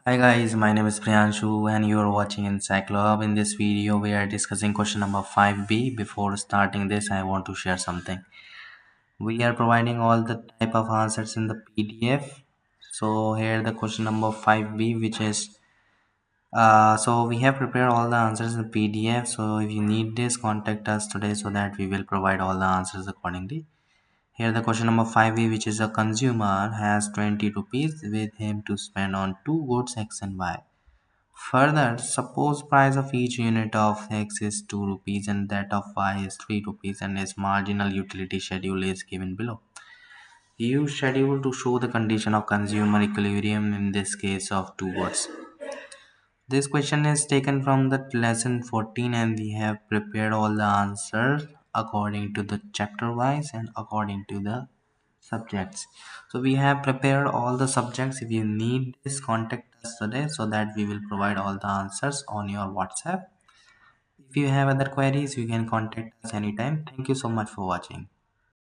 Hi guys, my name is Priyanshu and you are watching Encyclopedia. In this video, we are discussing question number 5b. Before starting this, I want to share something. We are providing all the type of answers in the PDF. So here the question number 5b, which is so we have prepared all the answers in the PDF. So if you need this, contact us today so that we will provide all the answers accordingly. Here the question number 5b, which is a consumer has 20 rupees with him to spend on two goods X and Y. Further, suppose price of each unit of X is 2 rupees and that of Y is 3 rupees and its marginal utility schedule is given below. Use schedule to show the condition of consumer equilibrium in this case of two words. This question is taken from the lesson 14 and we have prepared all the answers according to the chapter wise and according to the subjects. So we have prepared all the subjects. If you need this, contact us today so that we will provide all the answers on your WhatsApp. If you have other queries, you can contact us anytime. Thank you so much for watching.